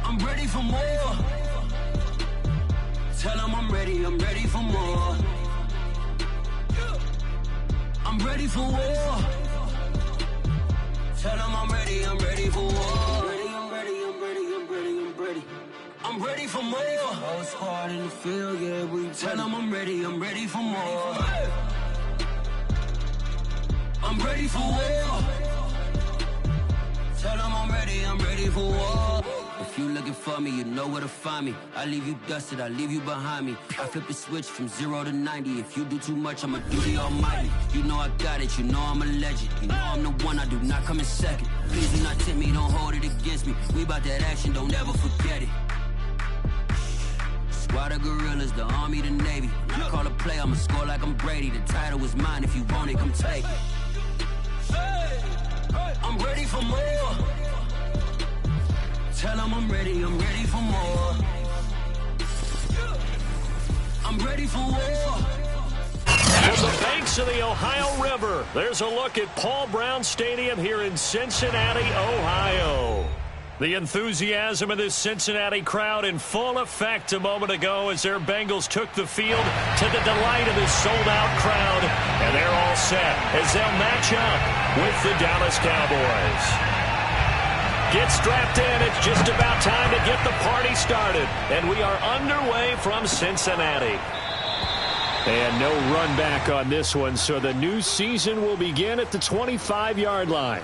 I'm ready for more. Tell them I'm ready for more. I'm ready for war. Tell them I'm ready for war. I'm ready for more. Whole squad in the field, yeah, we tell them I'm ready for more. I'm ready for war. Tell them I'm ready for war. If you looking for me, you know where to find me. I leave you dusted, I leave you behind me. I flip the switch from 0 to 90. If you do too much, I'ma do the almighty. You know I got it, you know I'm a legend. You know I'm the one, I do not come in second. Please do not tempt me, don't hold it against me. We about that action, don't ever forget it. Squad of gorillas, the army, the navy. When I call a play, I'ma score like I'm Brady. The title is mine, if you want it, come take it. I'm ready for more. Tell them I'm ready for more. I'm ready for war. From the banks of the Ohio River, there's a look at Paul Brown Stadium here in Cincinnati, Ohio. The enthusiasm of this Cincinnati crowd in full effect a moment ago as their Bengals took the field to the delight of this sold-out crowd. And they're all set as they'll match up with the Dallas Cowboys. Get strapped in. It's just about time to get the party started. And we are underway from Cincinnati. And no run back on this one, so the new season will begin at the 25-yard line.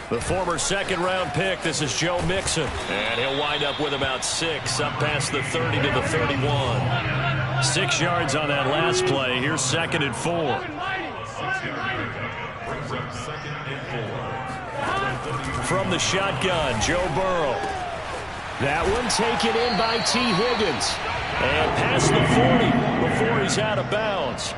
The former second-round pick, this is Joe Mixon. And he'll wind up with about 6, up past the 30 to the 31. 6 yards on that last play. Here's 2nd and 4. From the shotgun, Joe Burrow. That one taken in by T. Higgins. And past the 40 before he's out of bounds.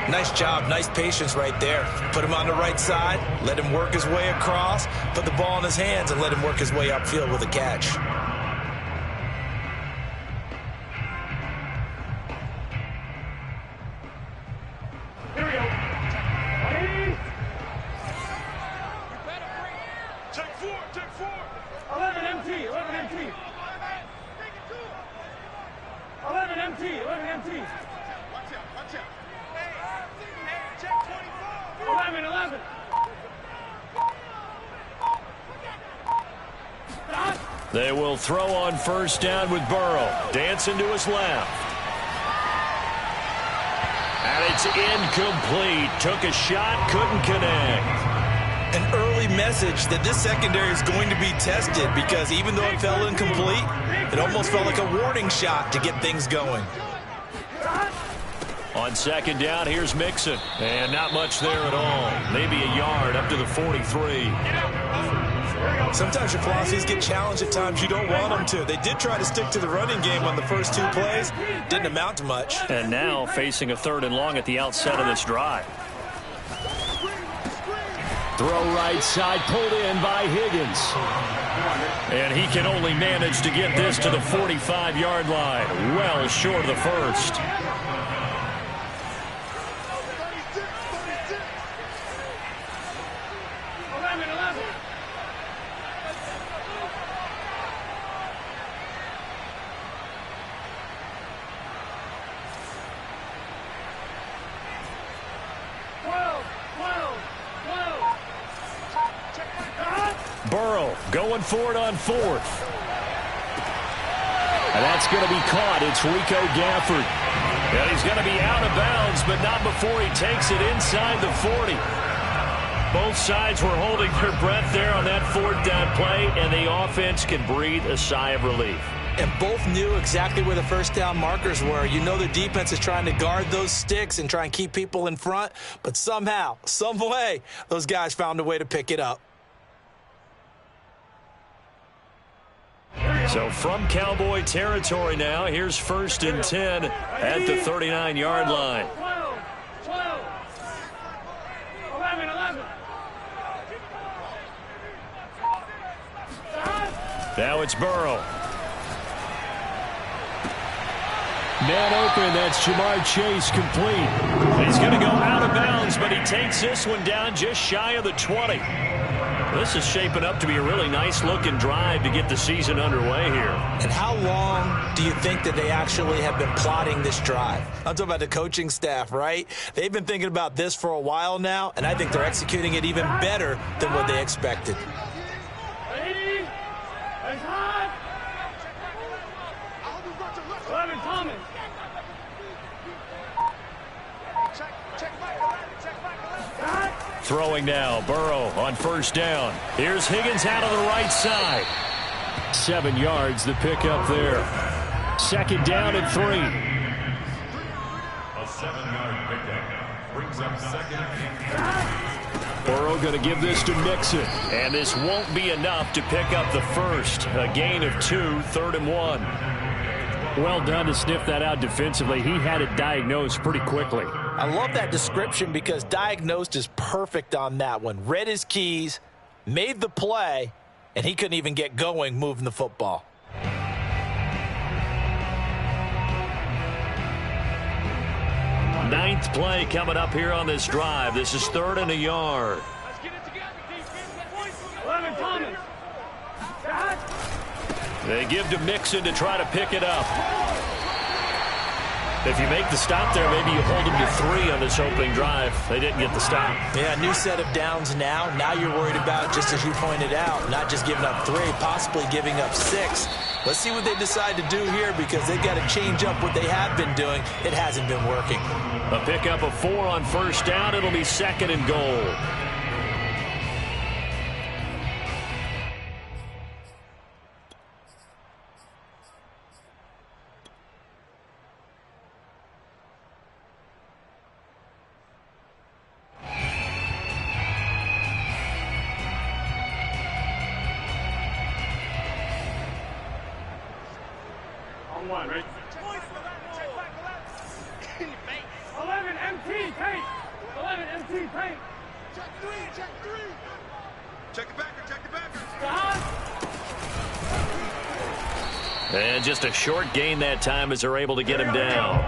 Nice job, nice patience right there. Put him on the right side, let him work his way across, put the ball in his hands, and let him work his way upfield with a catch. Here we go. Ready? Take 4. 11 MT. 11 MT. 11. They will throw on first down with Burrow. Dancing to his left. And it's incomplete. Took a shot, couldn't connect. An early message that this secondary is going to be tested because even though it fell incomplete, it almost felt like a warning shot to get things going. On second down, here's Mixon. And not much there at all. Maybe a yard up to the 43. Sometimes your philosophies get challenged at times you don't want them to. They did try to stick to the running game on the first 2 plays. Didn't amount to much. And now facing a 3rd and long at the outset of this drive. Throw right side, pulled in by Higgins. And he can only manage to get this to the 45-yard line. Well short of the first. Burrow going for it on 4th. And that's going to be caught. It's Rico Gafford. And he's going to be out of bounds, but not before he takes it inside the 40. Both sides were holding their breath there on that 4th down play, and the offense can breathe a sigh of relief. And both knew exactly where the first down markers were. You know the defense is trying to guard those sticks and try and keep people in front, but somehow, some way, those guys found a way to pick it up. So from Cowboy territory now, here's 1st and 10 at the 39-yard line. Now it's Burrow. Man open, that's Jamar Chase complete. He's going to go out of bounds, but he takes this one down just shy of the 20. This is shaping up to be a really nice-looking drive to get the season underway here. And how long do you think that they actually have been plotting this drive? I'm talking about the coaching staff, right? They've been thinking about this for a while now, and I think they're executing it even better than what they expected. Ready? It's hot. 11 Thomas. Throwing now, Burrow on first down. Here's Higgins out of the right side. 7 yards, the pickup there. Second down and 3. A 7-yard pickup brings up second. Burrow going to give this to Mixon. And this won't be enough to pick up the first. A gain of 2, 3rd and 1. Well done to sniff that out defensively. He had it diagnosed pretty quickly. I love that description because diagnosed is perfect on that one. Read his keys, made the play, and he couldn't even get going moving the football. Ninth play coming up here on this drive. This is 3rd and a yard. Let's get it together, defense. 11 Thomas. They give to Mixon to try to pick it up. If you make the stop there, maybe you hold them to 3 on this opening drive. They didn't get the stop. Yeah, new set of downs now. Now you're worried about, just as you pointed out, not just giving up 3, possibly giving up 6. Let's see what they decide to do here because they've got to change up what they have been doing. It hasn't been working. A pickup of 4 on first down. It'll be 2nd and goal. On 1, right? 11 MT, paint. 11 MT, paint. Check 3, check 3. Check the backer, check the backer. And just a short gain that time as they're able to get him down.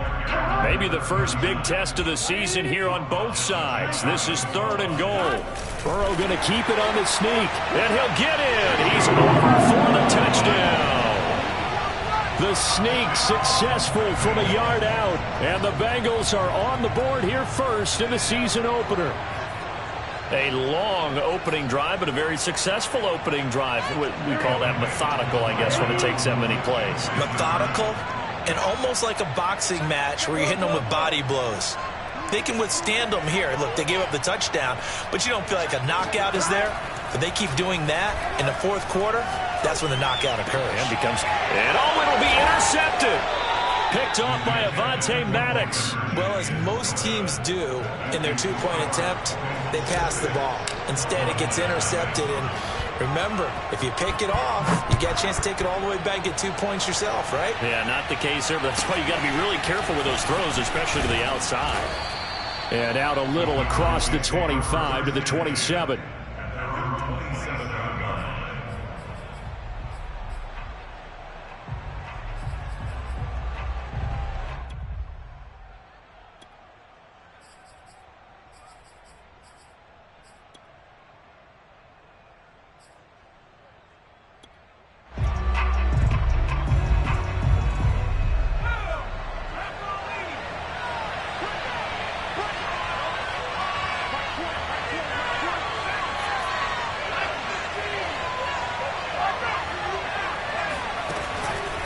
Maybe the first big test of the season here on both sides. This is 3rd and goal. Burrow going to keep it on the sneak. And he'll get in. He's over for the touchdown. The sneak successful from a yard out. And the Bengals are on the board here first in the season opener. A long opening drive, but a very successful opening drive. We call that methodical, I guess, when it takes that many plays. Methodical and almost like a boxing match where you're hitting them with body blows. They can withstand them here. Look, they gave up the touchdown, but you don't feel like a knockout is there. But they keep doing that in the 4th quarter, that's when the knockout occurs. And it'll be intercepted. Picked off by Avonte Maddox. Well, as most teams do in their 2-point attempt, they pass the ball. Instead, it gets intercepted. And remember, if you pick it off, you get a chance to take it all the way back, get 2 points yourself, right? Yeah, not the case here, but that's why you got to be really careful with those throws, especially to the outside. And out a little across the 25 to the 27.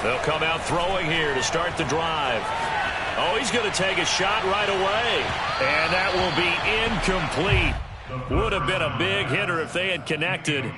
They'll come out throwing here to start the drive. Oh, he's going to take a shot right away. And that will be incomplete. Would have been a big hitter if they had connected.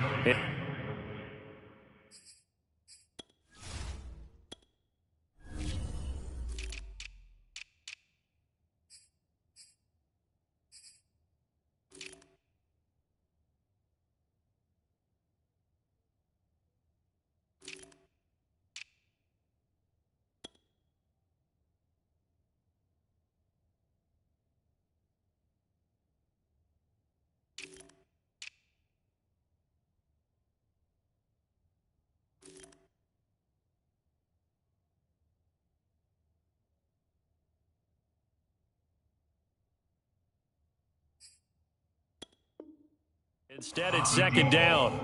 Instead, it's second down.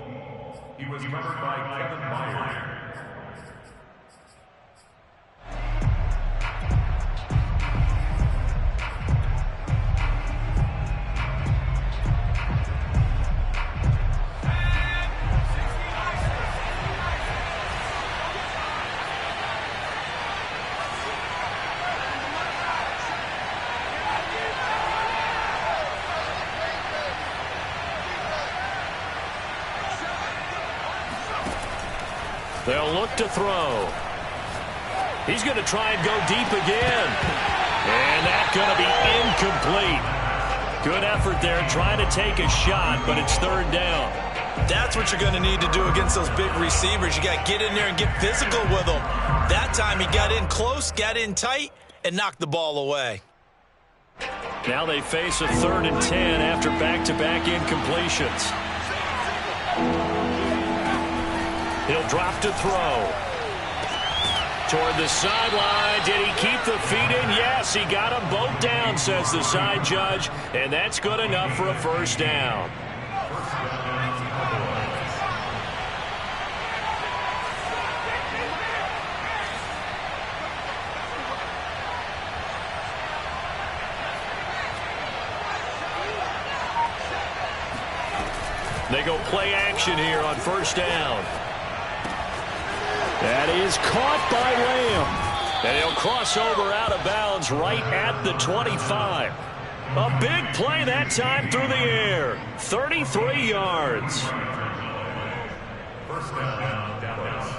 He was covered by Kevin Byard. They'll look to throw. He's going to try and go deep again. And that's going to be incomplete. Good effort there trying to take a shot, but it's third down. That's what you're going to need to do against those big receivers. You got to get in there and get physical with them. That time he got in close, got in tight, and knocked the ball away. Now they face a 3rd and 10 after back-to-back incompletions. He'll drop to throw. Toward the sideline. Did he keep the feet in? Yes, he got them both down, says the side judge. And that's good enough for a first down. They go play action here on first down. That is caught by Lamb. And he'll cross over out of bounds right at the 25. A big play that time through the air. 33 yards. First down, Dallas.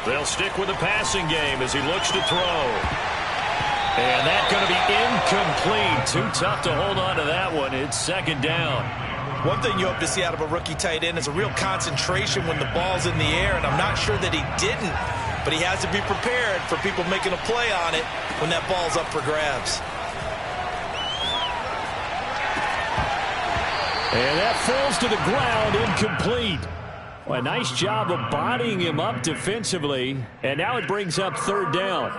They'll stick with the passing game as he looks to throw. And that's going to be incomplete. Too tough to hold on to that one. It's second down. One thing you hope to see out of a rookie tight end is a real concentration when the ball's in the air, and I'm not sure that he didn't, but he has to be prepared for people making a play on it when that ball's up for grabs. And that falls to the ground, incomplete. Well, a nice job of bodying him up defensively, and now it brings up third down.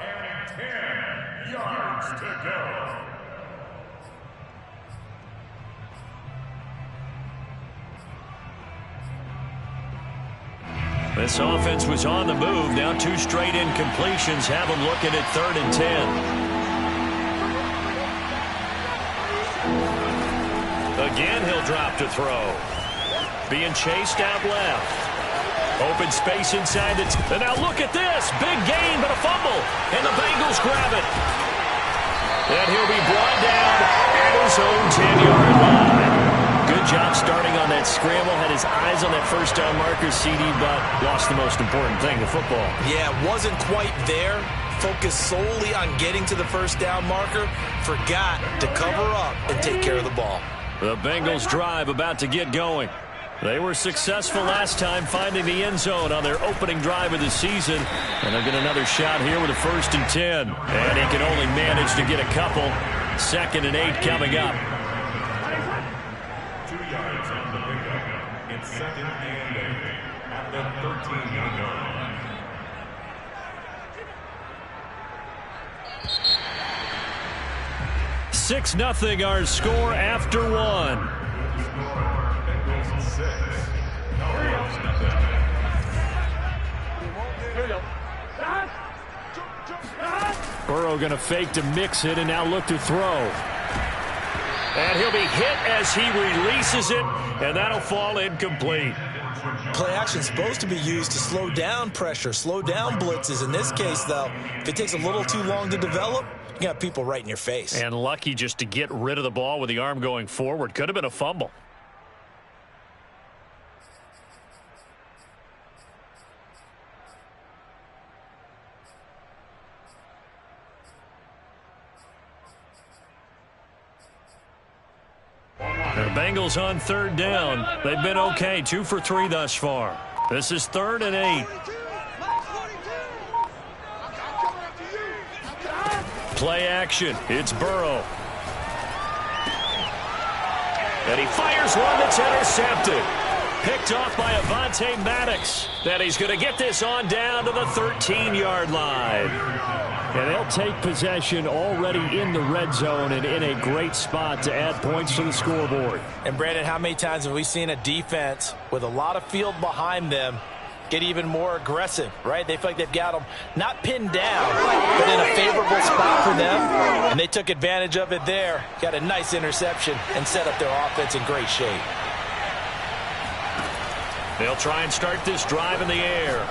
And 10 yards to go. This offense was on the move. Now 2 straight incompletions have them looking at 3rd and 10. Again, he'll drop to throw. Being chased out left. Open space inside the... And now look at this. Big gain, but a fumble. And the Bengals grab it. And he'll be brought down at his own 10-yard line. Good job starting on that scramble. Had his eyes on that first down marker, CD, but lost the most important thing, the football. Yeah, wasn't quite there. Focused solely on getting to the first down marker. Forgot to cover up and take care of the ball. The Bengals drive about to get going. They were successful last time finding the end zone on their opening drive of the season. And they'll get another shot here with a 1st and 10. And he can only manage to get a couple. 2nd and 8 coming up. 2 yards on the pickup. It's 2nd and 8 at the 13-yard line. Six 0 our score after one. Burrow going to fake to mix it and now look to throw. And he'll be hit as he releases it, and that'll fall incomplete. Play action is supposed to be used to slow down pressure, slow down blitzes. In this case, though, if it takes a little too long to develop, you got people right in your face. And lucky just to get rid of the ball with the arm going forward. Could have been a fumble. The Bengals on third down. They've been okay, 2 for 3 thus far. This is 3rd and 8. Play action. It's Burrow. And he fires one that's intercepted. Picked off by Avonte Maddox. Then he's going to get this on down to the 13-yard line. And they'll take possession already in the red zone and in a great spot to add points to the scoreboard. And, Brandon, how many times have we seen a defense with a lot of field behind them get even more aggressive, right? They feel like they've got them not pinned down, but in a favorable spot for them. And they took advantage of it there. Got a nice interception and set up their offense in great shape. They'll try and start this drive in the air.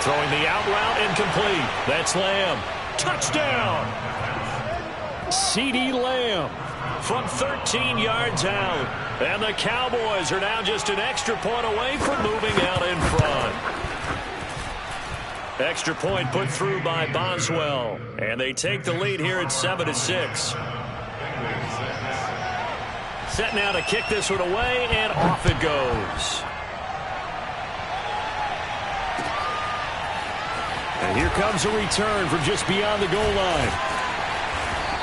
Throwing the out route incomplete. That's Lamb. Touchdown! CeeDee Lamb from 13 yards out. And the Cowboys are now just an extra point away from moving out in front. Extra point put through by Boswell. And they take the lead here at 7-6. Set now to kick this one away, and off it goes. And here comes a return from just beyond the goal line.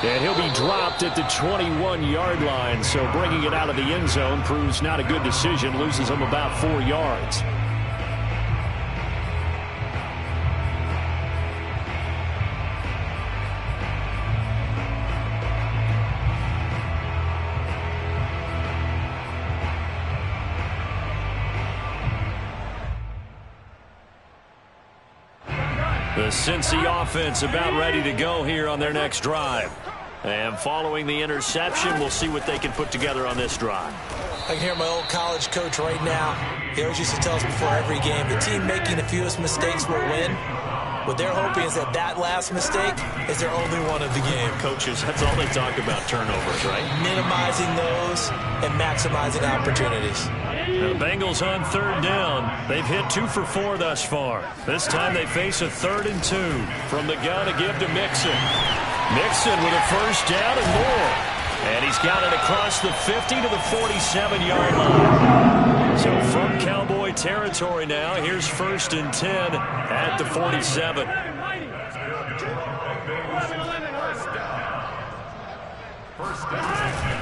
And he'll be dropped at the 21-yard line, so bringing it out of the end zone proves not a good decision. Loses him about 4 yards. The Cincy offense about ready to go here on their next drive. And following the interception, we'll see what they can put together on this drive. I can hear my old college coach right now. He always used to tell us before every game, the team making the fewest mistakes will win. What they're hoping is that last mistake is their only one of the game. Coaches, that's all they talk about, turnovers, right? Minimizing those and maximizing opportunities. The Bengals on third down. They've hit 2 for 4 thus far. This time they face a 3rd and 2. From the gun to give to Mixon. Mixon with a first down and more. And he's got it across the 50 to the 47-yard line. So from Cowboy territory now, here's 1st and 10 at the 47.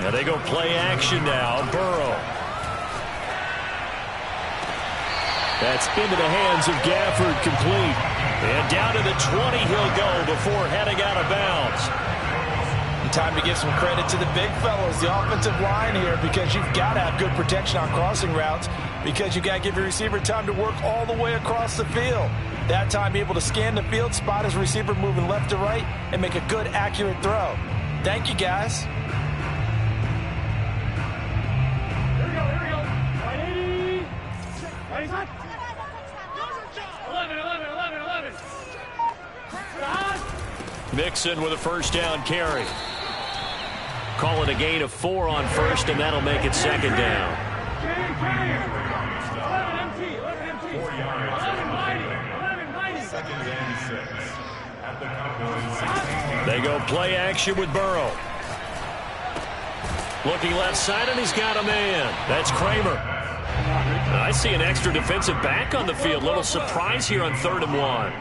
Now they go play action now. Burrow. That's into the hands of Gafford, complete. And down to the 20 he'll go before heading out of bounds. Time to give some credit to the big fellows, the offensive line here, because you've got to have good protection on crossing routes, because you've got to give your receiver time to work all the way across the field. That time, be able to scan the field, spot his receiver moving left to right, and make a good, accurate throw. Thank you, guys. Here we go. 180. 11. Mixon with a first down carry. Call it a gain of 4 on first, and that'll make it 2nd down. 2nd and 6 at the Cowboys 16. They go play action with Burrow. Looking left side, and he's got a man. That's Kramer. I see an extra defensive back on the field. Little surprise here on 3rd and 1.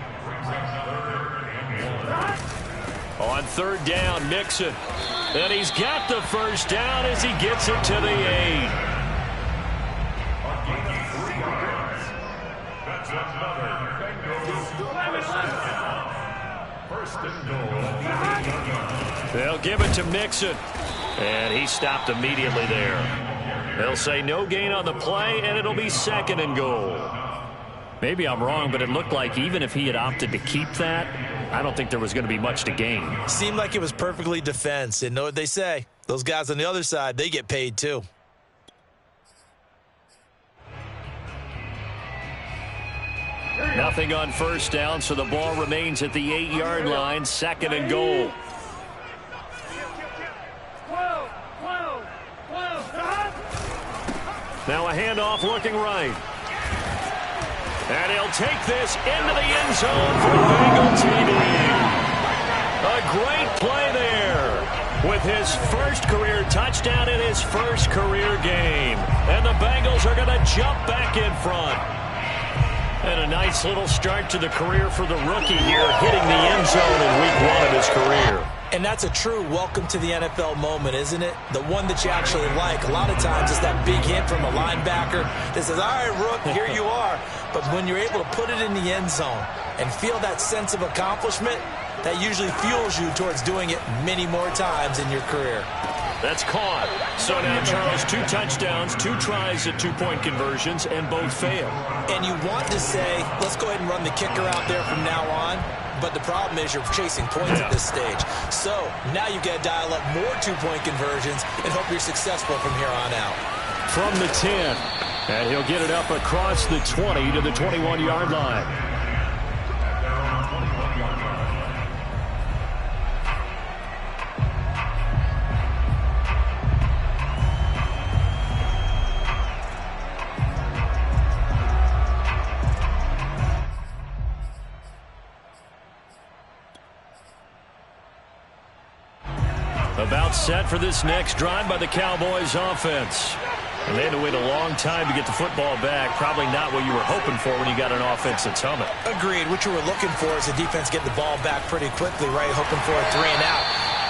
On 3rd down, Mixon. And he's got the first down as he gets it to the 8. That's another First and goal. They'll give it to Mixon. And he stopped immediately there. They'll say no gain on the play, and it'll be 2nd and goal. Maybe I'm wrong, but it looked like even if he had opted to keep that, I don't think there was going to be much to gain. Seemed like it was perfectly defense. And know what they say. Those guys on the other side, they get paid too. Nothing on first down, so the ball remains at the 8-yard line. 2nd and goal. 12. Now a handoff looking right. And he'll take this into the end zone for Bengal TV. A great play there. with his first career touchdown in his first career game. And the Bengals are going to jump back in front. And a nice little start to the career for the rookie here, hitting the end zone in week 1 of his career. And that's a true welcome to the NFL moment, isn't it? The one that you actually like. A lot of times it's that big hit from a linebacker that says, all right, Rook, here you are. But when you're able to put it in the end zone and feel that sense of accomplishment, that usually fuels you towards doing it many more times in your career. That's caught. So now, Charles, 2 touchdowns, 2 tries at 2-point conversions, and both fail. And you want to say, let's go ahead and run the kicker out there from now on. But the problem is you're chasing points at this stage. So now you've got to dial up more 2-point conversions and hope you're successful from here on out. From the 10. And he'll get it up across the 20 to the 21-yard line. About set for this next drive by the Cowboys offense. And they had to wait a long time to get the football back. Probably not what you were hoping for when you got an offense that's humming. Agreed. What you were looking for is the defense getting the ball back pretty quickly, right? Hoping for a 3 and out.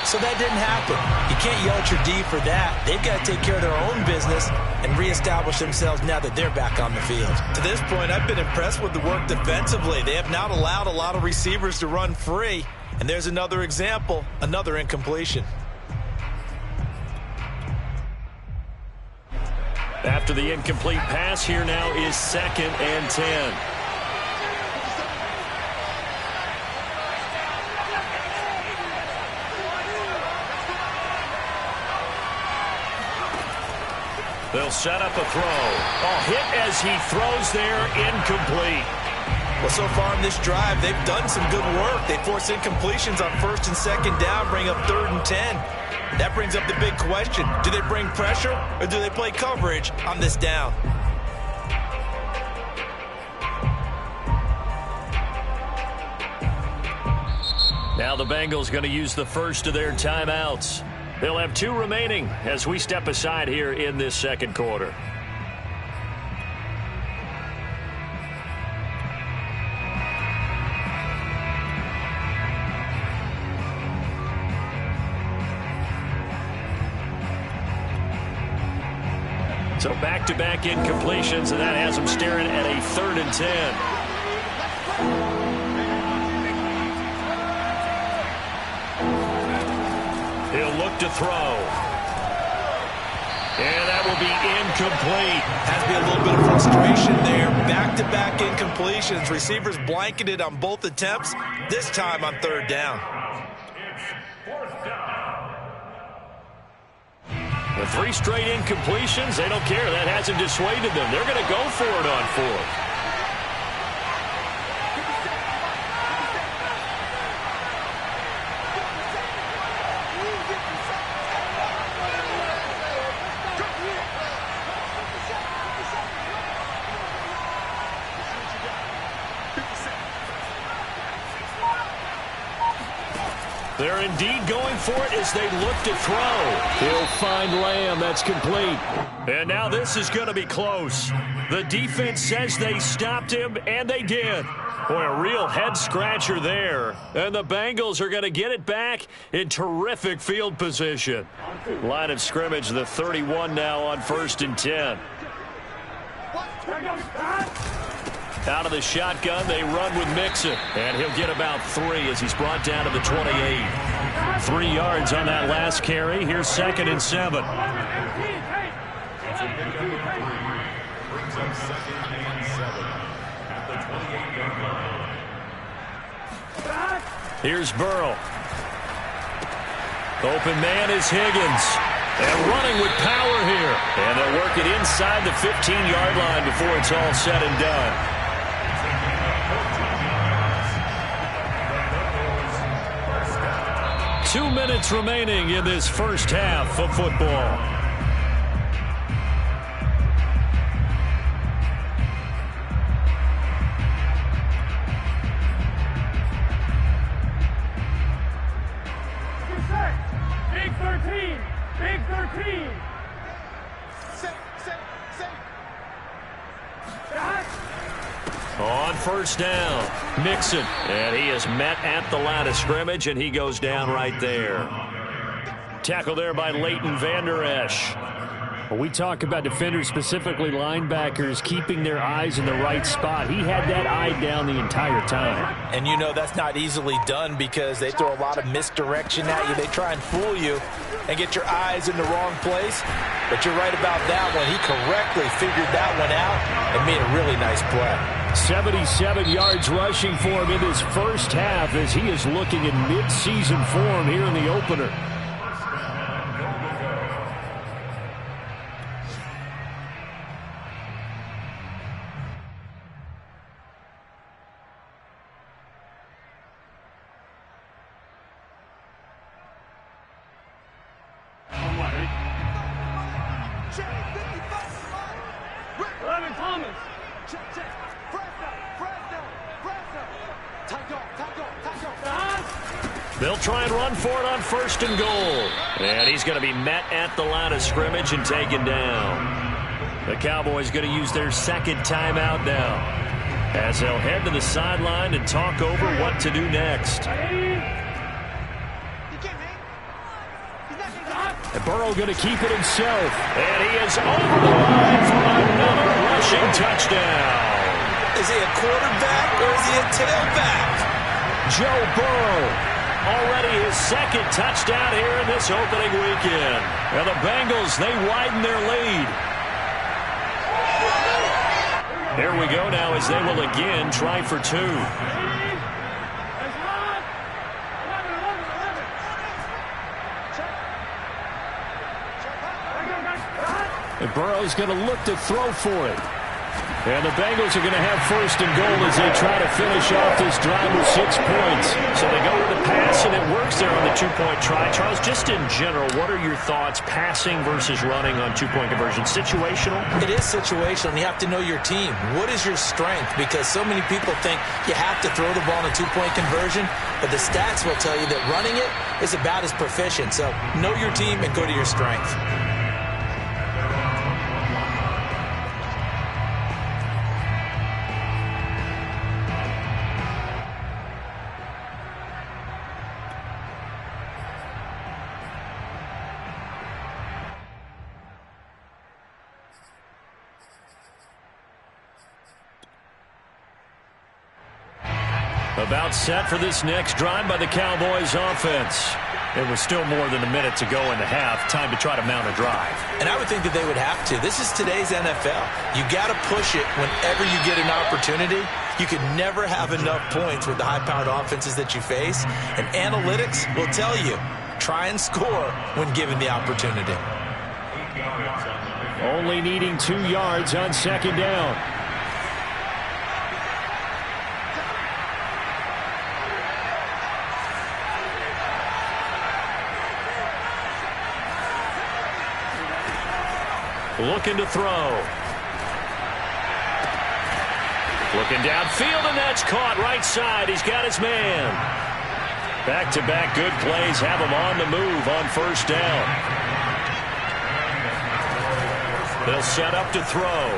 So that didn't happen. You can't yell at your D for that. They've got to take care of their own business and reestablish themselves now that they're back on the field. To this point, I've been impressed with the work defensively. They have not allowed a lot of receivers to run free. And there's another example, another incompletion. After the incomplete pass, here now is 2nd and 10. They'll set up a throw. Oh, hit as he throws there, incomplete. Well, so far in this drive, they've done some good work. They force incompletions on 1st and 2nd down, bring up 3rd and 10. That brings up the big question. Do they bring pressure or do they play coverage on this down? Now the Bengals going to use the first of their timeouts. They'll have 2 remaining as we step aside here in this second quarter. So back-to-back incompletions, and that has them staring at a 3rd and 10. He'll look to throw. And that will be incomplete. Has to be a little bit of frustration there. Back-to-back incompletions. Receivers blanketed on both attempts, this time on 3rd down. The 3 straight incompletions, they don't care. That hasn't dissuaded them. They're going to go for it on 4th. They're indeed going for it as they look to throw. He'll find Lamb. That's complete. And now this is going to be close. The defense says they stopped him, and they did. Boy, a real head-scratcher there. And the Bengals are going to get it back in terrific field position. Line of scrimmage, the 31 now on 1st and 10. Out of the shotgun, they run with Mixon. And he'll get about 3 as he's brought down to the 28. 3 yards on that last carry. Here's 2nd and 7. Brings up 2nd and 7 at the 28-yard line. Here's Burrow. Open man is Higgins. And running with power here. And they'll work it inside the 15-yard line before it's all said and done. 2 minutes remaining in this first half of football. Big first down. Mixon, and he is met at the line of scrimmage, and he goes down right there. Tackle there by Leighton Vander Esch. Well, we talk about defenders, specifically linebackers, keeping their eyes in the right spot. He had that eye down the entire time. And you know that's not easily done because they throw a lot of misdirection at you. They try and fool you and get your eyes in the wrong place. But you're right about that one. He correctly figured that one out and made a really nice play. 77 yards rushing for him in this first half as he is looking in mid-season form here in the opener. They'll try and run for it on 1st and goal. And he's going to be met at the line of scrimmage and taken down. The Cowboys going to use their second timeout now as they'll head to the sideline and talk over what to do next. And Burrow going to keep it himself. And he is over the line for another rushing touchdown. Is he a quarterback or is he a tailback? Joe Burrow. Already his second touchdown here in this opening weekend. And the Bengals, they widen their lead. Here we go now as they will again try for 2. And Burrow's going to look to throw for it. And the Bengals are going to have 1st and goal as they try to finish off this drive with 6 points. So they go with the pass, and it works there on the 2-point try. Charles, just in general, what are your thoughts passing versus running on 2-point conversion? Situational? It is situational, and you have to know your team. What is your strength? Because so many people think you have to throw the ball in a 2-point conversion, but the stats will tell you that running it is about as proficient. So know your team and go to your strength. About set for this next drive by the Cowboys offense. It was still more than a minute to go in the half. Time to try to mount a drive. And I would think that they would have to. This is today's NFL. You got to push it whenever you get an opportunity. You could never have enough points with the high-powered offenses that you face. And analytics will tell you, try and score when given the opportunity. Only needing 2 yards on 2nd down. Looking to throw. Looking downfield, and that's caught right side. He's got his man. Back-to-back good plays have him on the move on 1st down. They'll set up to throw.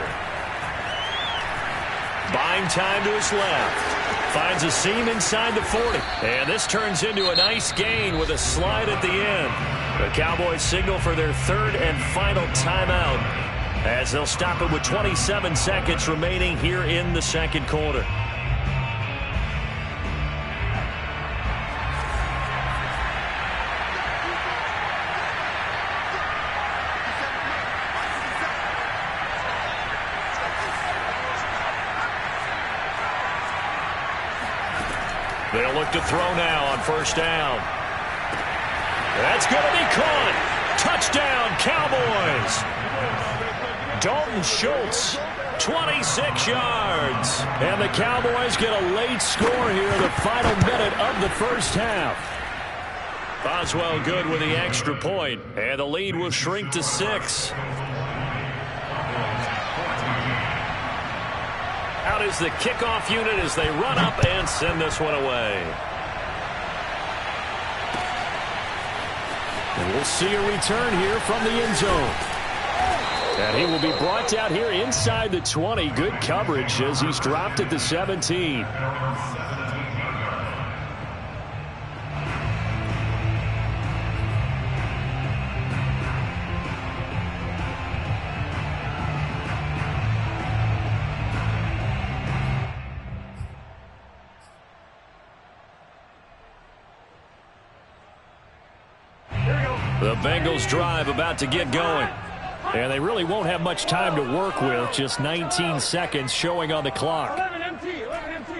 Buying time to his left. Finds a seam inside the 40. And this turns into a nice gain with a slide at the end. The Cowboys signal for their 3rd and final timeout as they'll stop it with 27 seconds remaining here in the 2nd quarter. They'll look to throw now on 1st down. That's going to be caught. Touchdown, Cowboys. Dalton Schultz, 26 yards. And the Cowboys get a late score here in the final minute of the first half. Boswell good with the extra point, and the lead will shrink to 6. Out is the kickoff unit as they run up and send this one away. And we'll see a return here from the end zone. And he will be brought down here inside the 20. Good coverage as he's dropped at the 17. The Bengals drive about to get going. And they really won't have much time to work with. Just 19 seconds showing on the clock. 11 MT, 11 MT.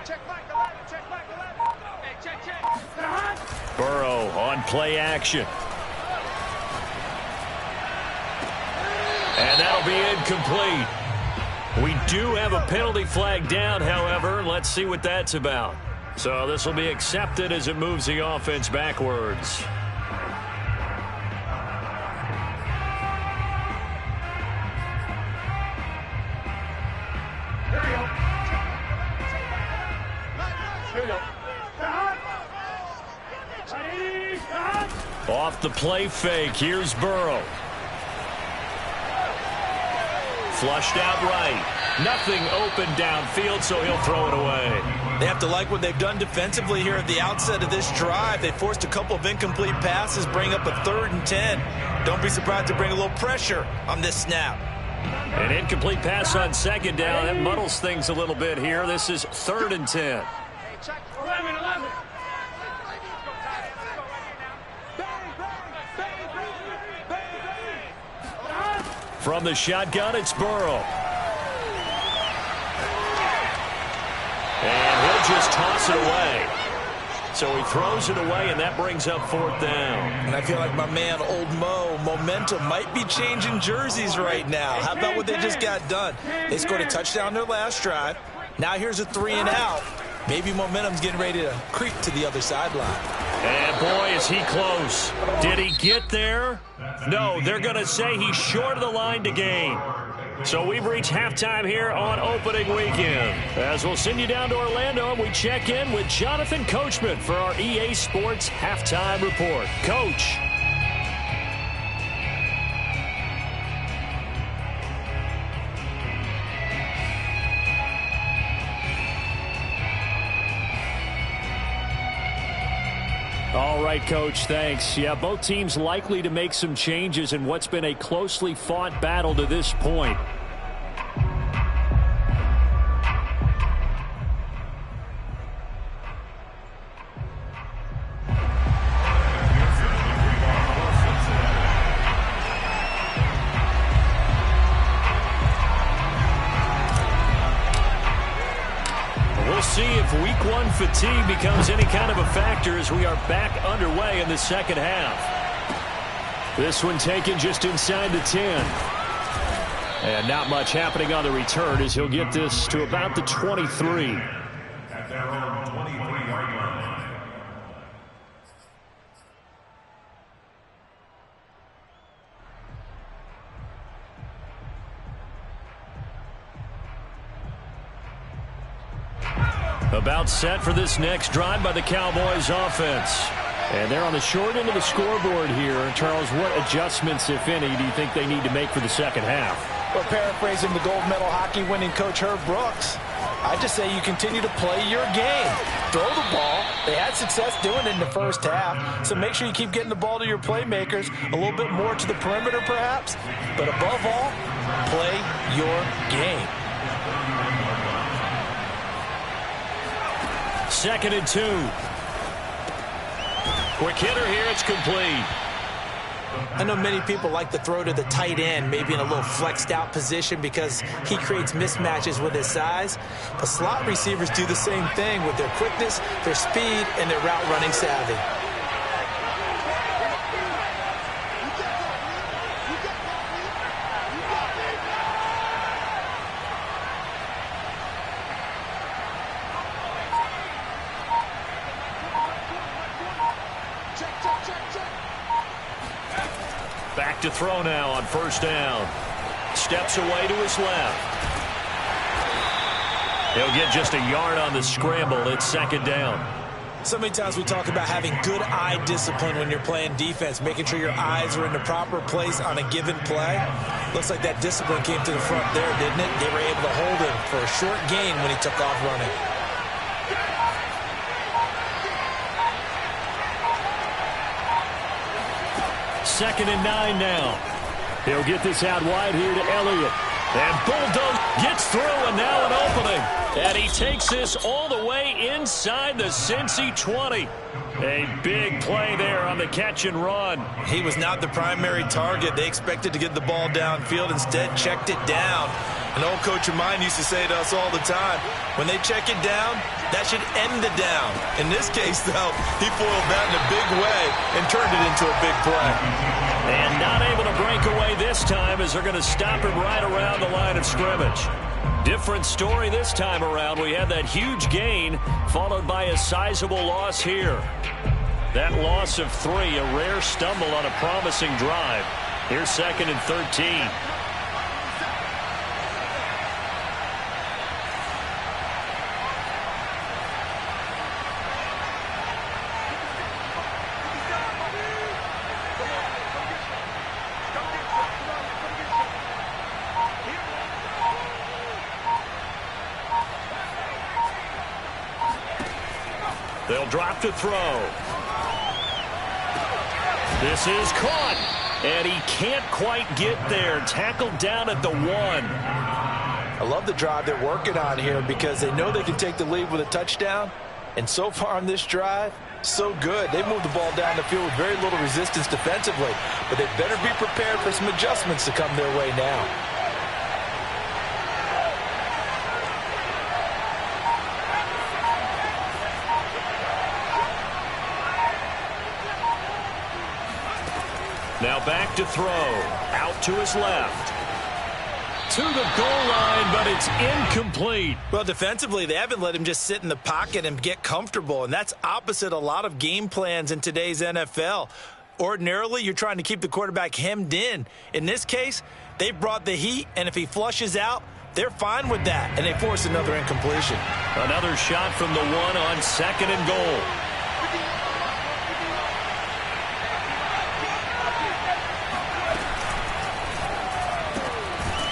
Check back, 11, check back, 11. Hey, check. Burrow on play action. And that'll be incomplete. We do have a penalty flag down, however. Let's see what that's about. So this will be accepted as it moves the offense backwards. Off the play fake, here's Burrow. Flushed out right. Nothing open downfield, so he'll throw it away. They have to like what they've done defensively here at the outset of this drive. They forced a couple of incomplete passes, bring up a 3rd and 10. Don't be surprised to bring a little pressure on this snap. An incomplete pass on 2nd down. That muddles things a little bit here. This is 3rd and 10. 11. From the shotgun, it's Burrow. And he'll just toss it away. So he throws it away, and that brings up 4th down. And I feel like my man, Old Mo, momentum might be changing jerseys right now. How about what they just got done? They scored a touchdown their last drive. Now here's a 3 and out. Maybe momentum's getting ready to creep to the other sideline. And boy, is he close. Did he get there? No, they're going to say he's short of the line to gain. So we've reached halftime here on opening weekend. As we'll send you down to Orlando, and we check in with Jonathan Coachman for our EA Sports Halftime Report. Coach. All right, Coach, thanks. Yeah, both teams likely to make some changes in what's been a closely fought battle to this point. We'll see if week 1 fatigue becomes any kind of a factor as we are back underway in the second half. This one taken just inside the 10. And not much happening on the return as he'll get this to about the 23. At their own 23-yard line. About set for this next drive by the Cowboys offense. And they're on the short end of the scoreboard here. Charles, what adjustments, if any, do you think they need to make for the second half? Well, paraphrasing the gold medal hockey winning coach Herb Brooks, I just say you continue to play your game. Throw the ball. They had success doing it in the first half, so make sure you keep getting the ball to your playmakers, a little bit more to the perimeter perhaps, but above all, play your game. 2nd and 2. Quick hitter here, it's complete. I know many people like to throw to the tight end, maybe in a little flexed out position because he creates mismatches with his size. But slot receivers do the same thing with their quickness, their speed, and their route running savvy. Back to throw now on 1st down. Steps away to his left. He'll get just a yard on the scramble. It's 2nd down. So many times we talk about having good eye discipline when you're playing defense, making sure your eyes are in the proper place on a given play. Looks like that discipline came to the front there, didn't it? They were able to hold him for a short gain when he took off running. Second and 9 now. He'll get this out wide here to Elliott. And Bulldoze gets through, and now an opening. And he takes this all the way inside the Cincy 20. A big play there on the catch and run. He was not the primary target. They expected to get the ball downfield. Instead, checked it down. An old coach of mine used to say to us all the time, when they check it down, that should end the down. In this case, though, he foiled that in a big way and turned it into a big play. And not able to break away this time as they're going to stop him right around the line of scrimmage. Different story this time around. We had that huge gain followed by a sizable loss here. That loss of 3, a rare stumble on a promising drive. Here's second and 13. They'll drop to throw. This is caught. And he can't quite get there. Tackled down at the 1. I love the drive they're working on here because they know they can take the lead with a touchdown. And so far on this drive, so good. They moved the ball down the field with very little resistance defensively. But they better be prepared for some adjustments to come their way now. Now back to throw. Out to his left. To the goal line, but it's incomplete. Well, defensively, they haven't let him just sit in the pocket and get comfortable, and that's opposite a lot of game plans in today's NFL. Ordinarily, you're trying to keep the quarterback hemmed in. In this case, they brought the heat, and if he flushes out, they're fine with that, and they force another incompletion. Another shot from the 1 on second and goal.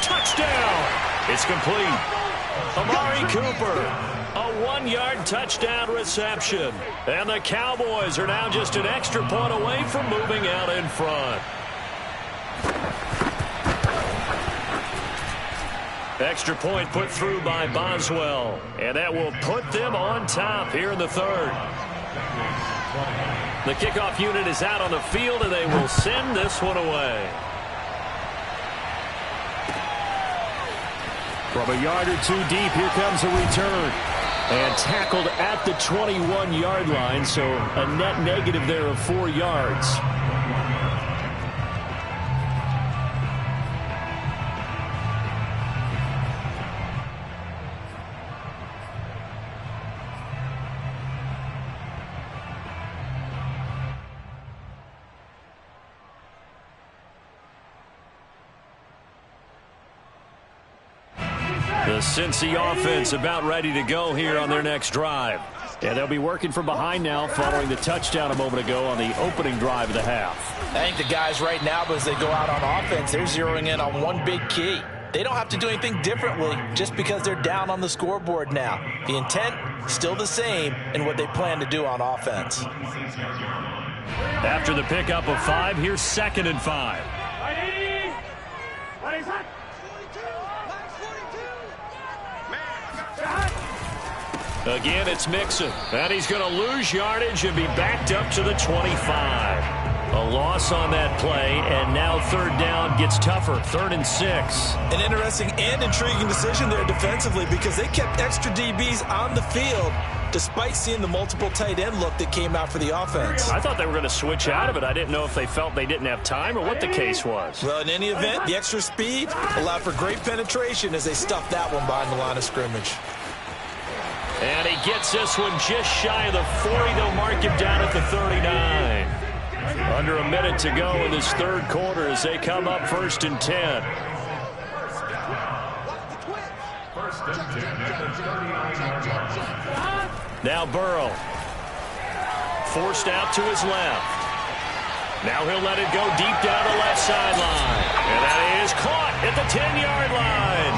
Touchdown! It's complete. Amari Cooper, a 1-yard touchdown reception. And the Cowboys are now just an extra point away from moving out in front. Extra point put through by Boswell. And that will put them on top here in the third. The kickoff unit is out on the field, and they will send this one away. From a yard or 2 deep, here comes a return. And tackled at the 21-yard line, so a net negative there of 4 yards. The Cincy offense about ready to go here on their next drive. And they'll be working from behind now following the touchdown a moment ago on the opening drive of the half. I think the guys right now, as they go out on offense, they're zeroing in on one big key. They don't have to do anything differently just because they're down on the scoreboard now. The intent, still the same in what they plan to do on offense. After the pickup of 5, here's second and 5. Again, it's Mixon. And he's going to lose yardage and be backed up to the 25. A loss on that play, and now third down gets tougher. 3rd and 6. An interesting and intriguing decision there defensively because they kept extra DBs on the field despite seeing the multiple tight end look that came out for the offense. I thought they were going to switch out of it. I didn't know if they felt they didn't have time or what the case was. Well, in any event, the extra speed allowed for great penetration as they stuffed that one behind the line of scrimmage. And he gets this one just shy of the 40. They'll mark him down at the 39. Under a minute to go in this third quarter as they come up 1st and 10. Now Burrow. forced out to his left. Now he'll let it go deep down the left sideline. And that is caught at the 10-yard line.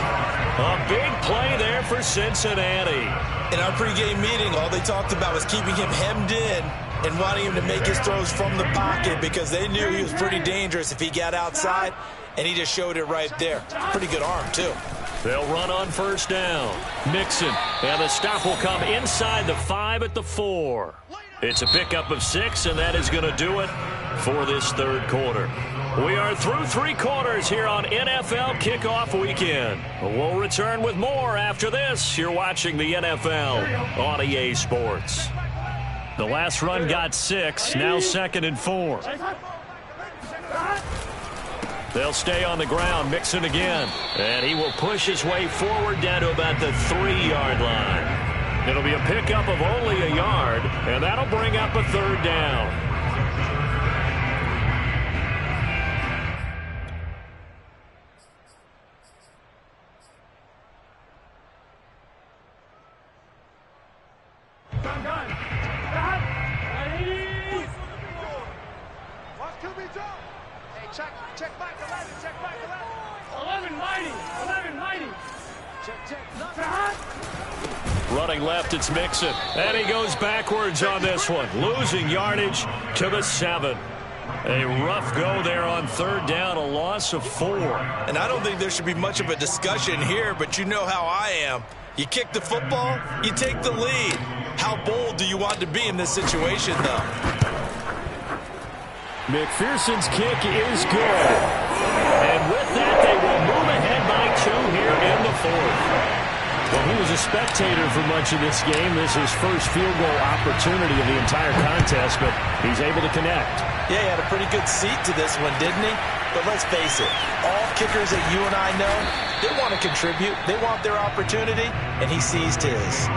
A big play there for Cincinnati. In our pregame meeting, all they talked about was keeping him hemmed in and wanting him to make his throws from the pocket because they knew he was pretty dangerous if he got outside, and he just showed it right there. Pretty good arm, too. They'll run on first down. Mixon, and the stop will come inside the 5 at the 4. It's a pickup of 6, and that is going to do it for this third quarter. We are through 3 quarters here on NFL Kickoff Weekend. We'll return with more after this. You're watching the NFL on EA Sports. The last run got 6, now 2nd and 4. They'll stay on the ground, Mixon again. And he will push his way forward down to about the 3-yard line. It'll be a pickup of only a yard, and that'll bring up a third down. Check back 11, check back 11. 11 mighty. Check. Running left, it's Mixon. And he goes backwards on this one. Losing yardage to the 7. A rough go there on third down, a loss of 4. And I don't think there should be much of a discussion here, but you know how I am. You kick the football, you take the lead. How bold do you want to be in this situation, though? McPherson's kick is good. And with that, they will move ahead by 2 here in the 4th. Well, he was a spectator for much of this game. This is his first field goal opportunity of the entire contest, but he's able to connect. Yeah, he had a pretty good seat to this one, didn't he? But let's face it, all kickers that you and I know, they want to contribute. They want their opportunity, and he seized his.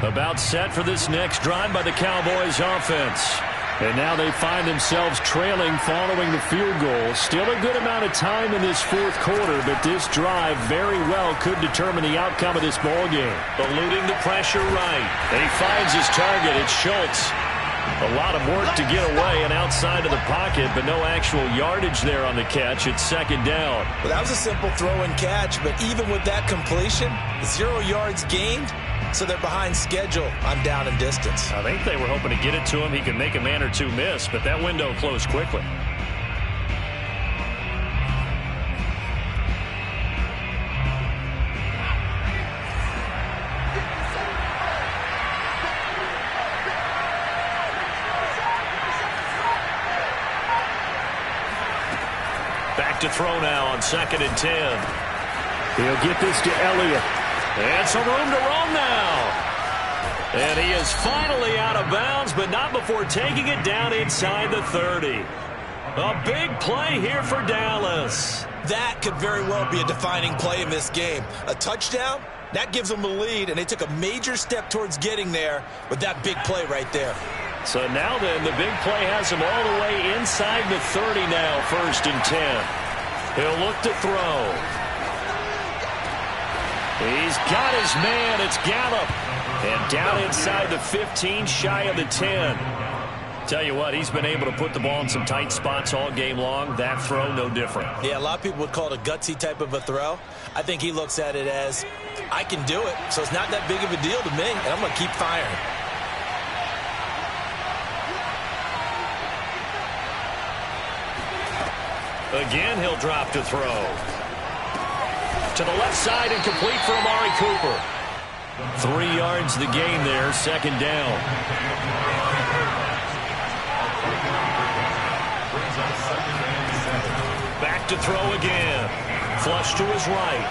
About set for this next drive by the Cowboys offense. And now they find themselves trailing following the field goal. Still a good amount of time in this 4th quarter, but this drive very well could determine the outcome of this ball game. Eluding the pressure right. And he finds his target. It's Schultz. A lot of work to get away and outside of the pocket, but no actual yardage there on the catch. It's 2nd down. Well, that was a simple throw and catch, but even with that completion, 0 yards gained. So they're behind schedule on down and distance. I think they were hoping to get it to him. He could make a man or 2 miss, but that window closed quickly. Back to throw now on 2nd and 10. He'll get this to Elliott. And some room to roam now. And he is finally out of bounds, but not before taking it down inside the 30. A big play here for Dallas. That could very well be a defining play in this game. A touchdown, that gives them the lead, and they took a major step towards getting there with that big play right there. So now then, the big play has him all the way inside the 30 now, 1st and 10. He'll look to throw. He's got his man. It's Gallup. And down inside the 15, shy of the 10. Tell you what, he's been able to put the ball in some tight spots all game long. That throw, no different. Yeah, a lot of people would call it a gutsy type of a throw. I think he looks at it as, I can do it, so it's not that big of a deal to me, and I'm going to keep firing. Again, he'll drop to throw. To the left side and complete for Amari Cooper. 3 yards the gain there, 2nd down. Back to throw again. Flush to his right.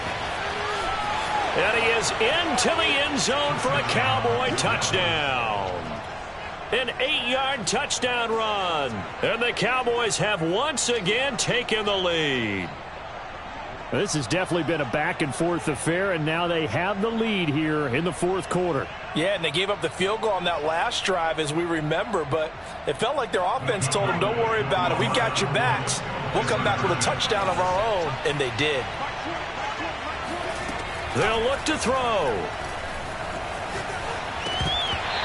And he is into the end zone for a Cowboy touchdown. An 8-yard touchdown run. And the Cowboys have once again taken the lead. This has definitely been a back-and-forth affair, and now they have the lead here in the fourth quarter. Yeah, and they gave up the field goal on that last drive, as we remember, but it felt like their offense told them, don't worry about it. We've got your backs. We'll come back with a touchdown of our own, and they did. They'll look to throw.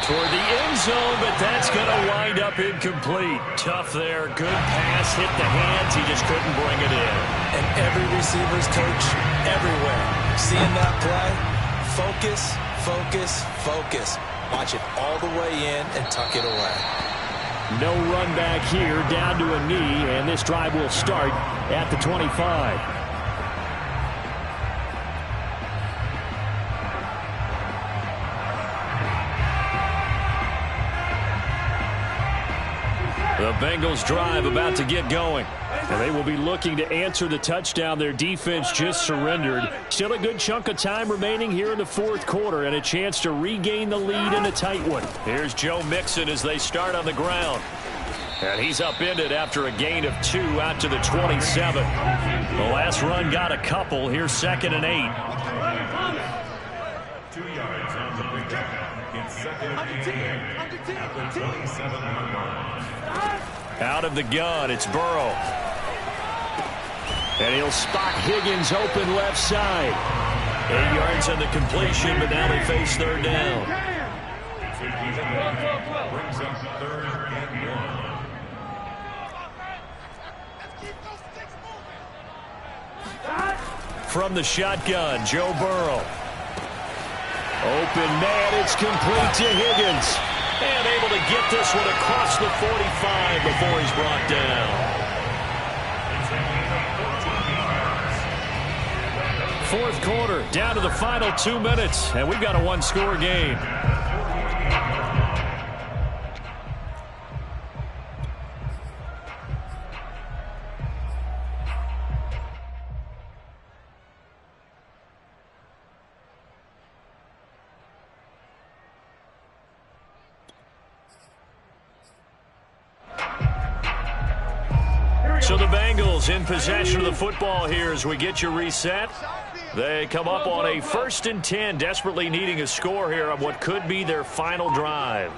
Toward the end zone, but that's going to wind up incomplete. Tough there. Good pass. Hit the hands. He just couldn't bring it in. And every receiver's coach everywhere. Seeing that play, focus, focus, focus. Watch it all the way in and tuck it away. No run back here, down to a knee, and this drive will start at the 25. The Bengals drive about to get going. And they will be looking to answer the touchdown their defense just surrendered. Still a good chunk of time remaining here in the fourth quarter and a chance to regain the lead in a tight one. Here's Joe Mixon as they start on the ground. And he's upended after a gain of 2 out to the 27. The last run got a couple. Here's 2nd and 8. 2 yards on the pickup. It's 2nd and 8 at the 27-yard line. Out of the gun, it's Burrow. And he'll spot Higgins open left side. 8 yards on the completion, but now they face 3rd down. Brings up 3rd and 1. From the shotgun, Joe Burrow. Open man, it's complete to Higgins. And able to get this one across the 45 before he's brought down. Fourth quarter, down to the final 2 minutes, and we've got a one-score game. So the Bengals in possession of the football here as we get you reset. They come up on a 1st and 10, desperately needing a score here on what could be their final drive.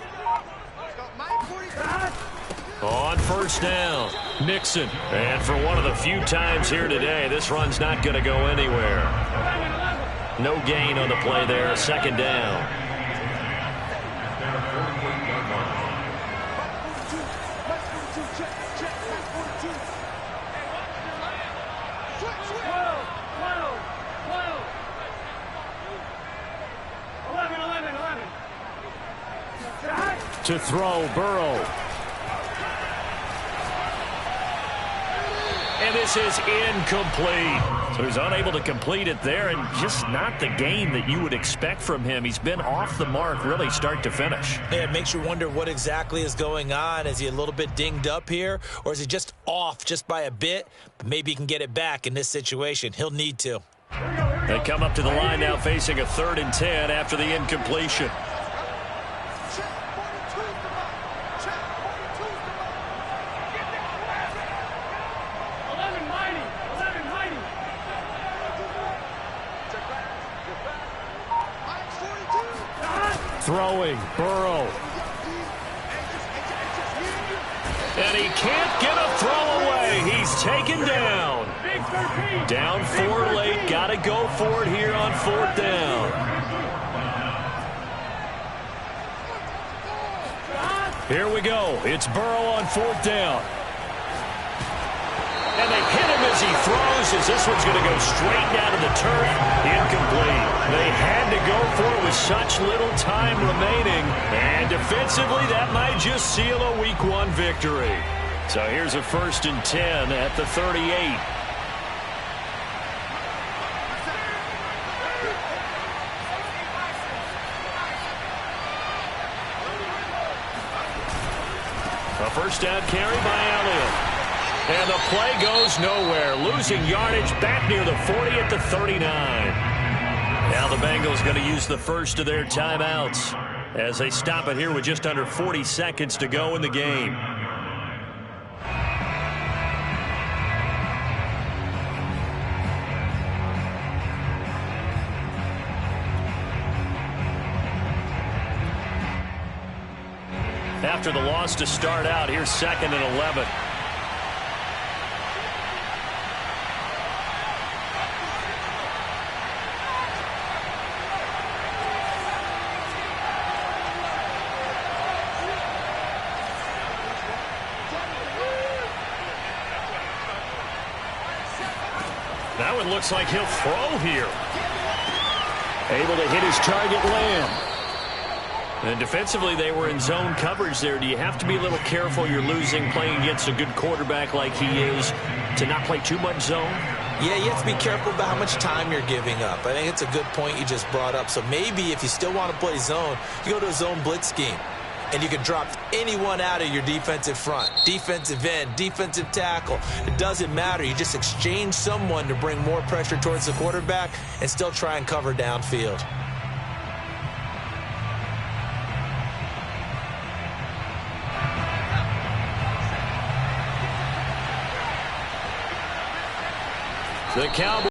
On 1st down, Mixon. And for one of the few times here today, this run's not going to go anywhere. No gain on the play there, 2nd down. To throw, Burrow. And this is incomplete. So he's unable to complete it there, and just not the game that you would expect from him. He's been off the mark really start to finish. Yeah, it makes you wonder what exactly is going on. Is he a little bit dinged up here, or is he just off just by a bit? But maybe he can get it back in this situation. He'll need to. They come up to the line now facing a 3rd and 10 after the incompletion. Throwing, Burrow. And he can't get a throw away. He's taken down. Down 4 late. Got to go for it here on 4th down. Here we go. It's Burrow on 4th down. And they hit him as he throws, as this one's going to go straight down to the turf. Incomplete. They had to go for it with such little time remaining. And defensively, that might just seal a Week 1 victory. So here's a 1st and 10 at the 38. A 1st down carry by Elliott. And the play goes nowhere. Losing yardage back near the 40 at the 39. Now the Bengals going to use the first of their timeouts as they stop it here with just under 40 seconds to go in the game. After the loss to start out, here's 2nd and 11. That one looks like he'll throw here. Able to hit his target land. And defensively, they were in zone coverage there. Do you have to be a little careful? You're losing playing against a good quarterback like he is to not play too much zone? Yeah, you have to be careful about how much time you're giving up. I think it's a good point you just brought up. So maybe if you still want to play zone, you go to a zone blitz scheme. And you can drop anyone out of your defensive front. Defensive end, defensive tackle. It doesn't matter. You just exchange someone to bring more pressure towards the quarterback and still try and cover downfield. The Cowboys